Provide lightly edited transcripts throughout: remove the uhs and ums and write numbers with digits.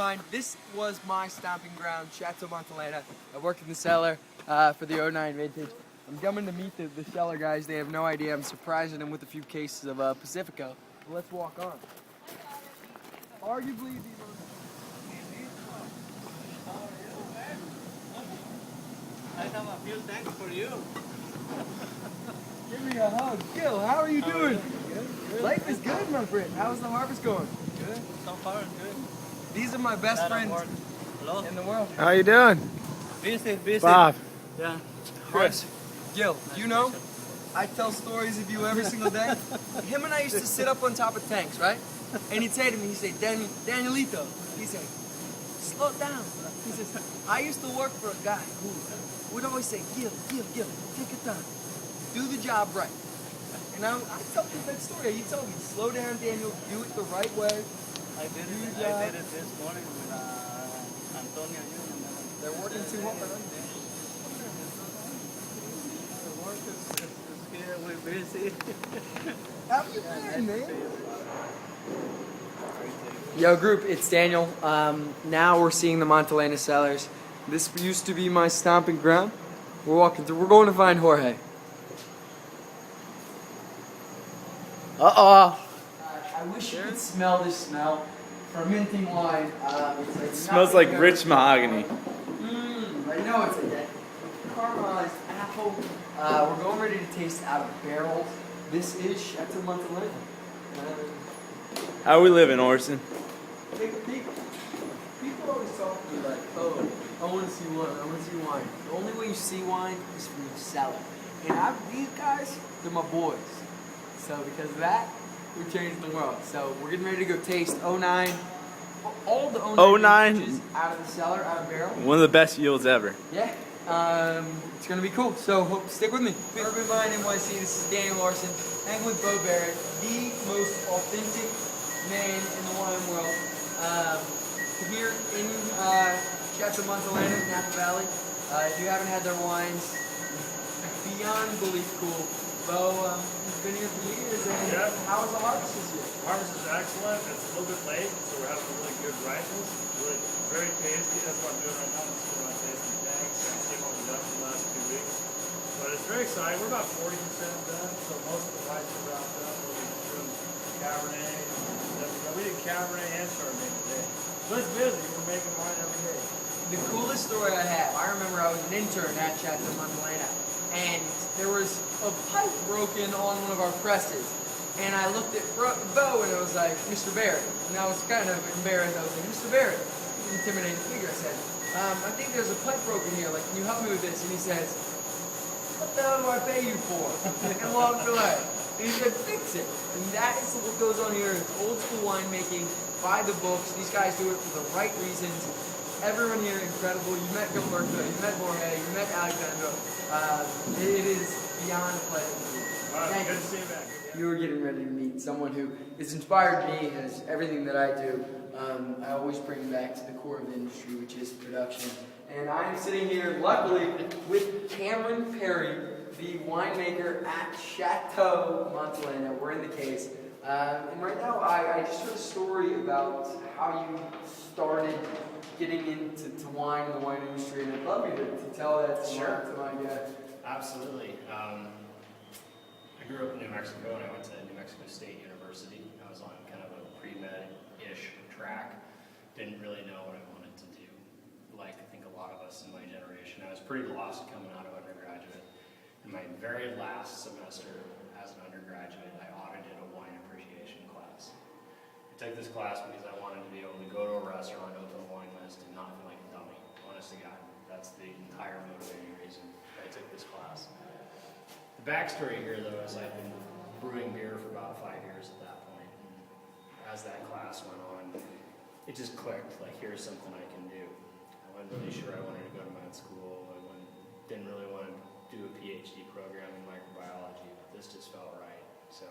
09. This was my stomping ground, Chateau Montelena. I work in the cellar for the 09 vintage. I'm coming to meet the cellar guys. They have no idea. I'm surprising them with a few cases of Pacifico. But let's walk on. Arguably the most... I have a few thanks for you. Give me a hug. Gil, how are you doing? Good. Life is good, my friend. How's the harvest going? Good. So far, good. These are my best friends Hello. in the world. How you doing? Busy. Bob. Yeah. Good. Gil, you know, I tell stories of you every single day. Him and I used to sit up on top of tanks, right? And he'd say to me, he'd say, Danielito, he'd say, slow down. He says, I used to work for a guy who would always say, Gil, take your time. Do the job right. And I tell people that story. He told me, slow down, Daniel, do it the right way. I did it this morning with Antonio. They're working too hard, right? The work is here. We're busy. How you been, man? Yo, group, it's Daniel. Now we're seeing the Montelena cellars. This used to be my stomping ground. We're walking through. We're going to find Jorge. I wish you could smell this smell. Fermenting wine. It's like Smells like rich mahogany. I know it's like that. Caramelized apple. We're going ready to taste out of barrels. This is Chateau Montelena. How we living, Orson? People always talk to me like, oh, I want to see wine, I want to see wine. The only way you see wine is from the cellar. And these guys, they're my boys. So because of that, we're changing the world. So we're getting ready to go taste 09. All the 09 vintages out of the cellar, out of barrel. One of the best yields ever. Yeah. It's going to be cool. So stick with me. Urban Mind NYC, this is Daniel Larson. Hang with Bo Barrett, the most authentic man in the wine world. Here in Chateau Montelena, Napa Valley. If you haven't had their wines, beyond belief cool. Bo, you've been here for years, and how was the harvest this year? Harvest is excellent. It's a little bit late, so we're having really good ripeness. Really very tasty. That's what I'm doing right now. I'm just going to taste some tanks and see what we've done for the last 2 weeks. But it's very exciting. We're about 40% done, so most of the wines are wrapped up. We'll be doing Cabernet. We did Cabernet and Chardonnay today. So it's busy. We're making wine every day. The coolest story I have, I remember I was an intern at Chateau Montelena, and there was a pipe broken on one of our presses. And I looked at Bo and it was like, Mr. Barrett. And I was kind of embarrassed. I was like, Mr. Barrett, intimidating figure. I said, I think there's a pipe broken here. Like, can you help me with this? And he says, what the hell do I pay you for? And walked away. And he said, fix it. And that is what goes on here. It's old school winemaking, by the books. These guys do it for the right reasons. Everyone here incredible. You met Gilberto, you met Jorge, you met Alexandro. It is beyond a pleasure. Good to see you back. You were getting ready to meet someone who has inspired me, has everything that I do. I always bring back to the core of the industry, which is production. And I'm sitting here, luckily, with Cameron Perry, the winemaker at Chateau Montelena. We're in the case. And right now, I just heard a story about how you started getting into wine and the wine industry, and I'd love you to tell that to my guy. Absolutely. I grew up in New Mexico, and I went to New Mexico State University. I was on kind of a pre-med-ish track. Didn't really know what I wanted to do. Like I think a lot of us in my generation, I was pretty lost coming out of undergraduate. In my very last semester as an undergraduate, I audited a wine appreciation class. I took this class because I wanted to be able to go to a restaurant, open a wine list, and not feel like a dummy. Honest to God, that's the entire motivating reason I took this class. The backstory here, though, is I've been brewing beer for about 5 years at that point. And as that class went on, it just clicked, like, here's something I can do. I wasn't really sure I wanted to go to med school. Didn't really want to do a PhD program in microbiology, but this just felt right. So,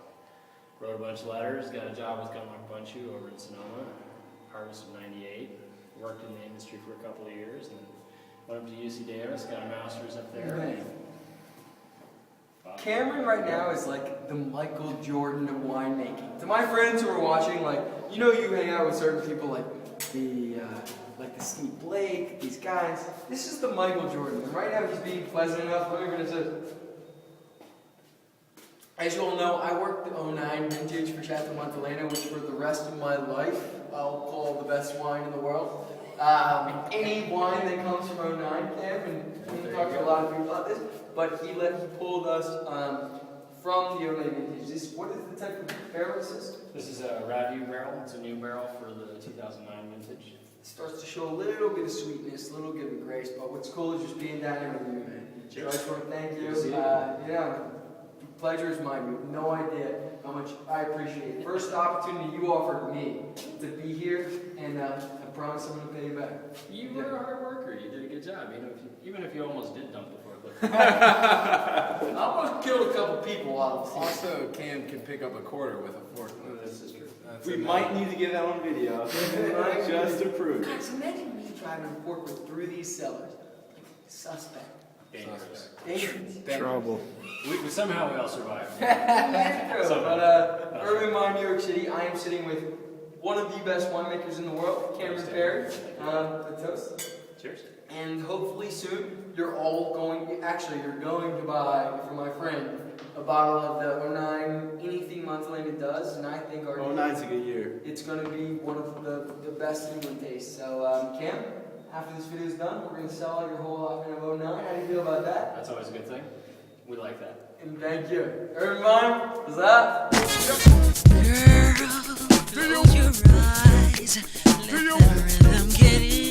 wrote a bunch of letters, got a job with Gunlock Bunchu over in Sonoma, harvest of 98. Worked in the industry for a couple of years, and went up to UC Davis, got a master's up there. Cameron right now is like the Michael Jordan of winemaking. To my friends who are watching, like, you know, you hang out with certain people like like the Steve Blake, these guys. This is the Michael Jordan, and right now he's being pleasant enough. Let me finish this. As you all know, I worked the 09 vintage for Chateau Montelena, which for the rest of my life I'll call the best wine in the world. Any wine that comes from 09, Cam, and we talked to a lot of people about this, but he pulled us from the 09 vintage. What is the type of barrel is this? This is a Radu barrel. It's a new barrel for the 2009 vintage. It starts to show a little bit of sweetness, a little bit of grace, but what's cool is just being down here with you, man. So I just want to thank you. Pleasure is mine. You have no idea how much I appreciate it. First opportunity you offered me to be here, and I promise I'm going to pay you back. You were a hard worker. You did a good job. Even if you almost did dump the forklift. I almost killed a couple people while I was here. Also, Cam can pick up a quarter with a forklift. This is true. We might need to get that on video. Just to prove it. Guys, imagine me driving a forklift through these cellars. Suspect. Dangerous. Dangerous. Trouble. Somehow we all survived. But Urban Mine, New York City, I am sitting with one of the best winemakers in the world, Cameron Perry. A toast. Cheers. And hopefully soon, you're going to buy, for my friend, a bottle of the 09 anything Montelena does, and I think our 09's a good year. it's going to be one of the best New England tastes. So, Cam, after this video is done, we're going to sell out your whole offering of 09. How do you feel about that? That's always a good thing. We like that. And thank you. Urban Mine, what's up? Girl, close your eyes, let the rhythm get in.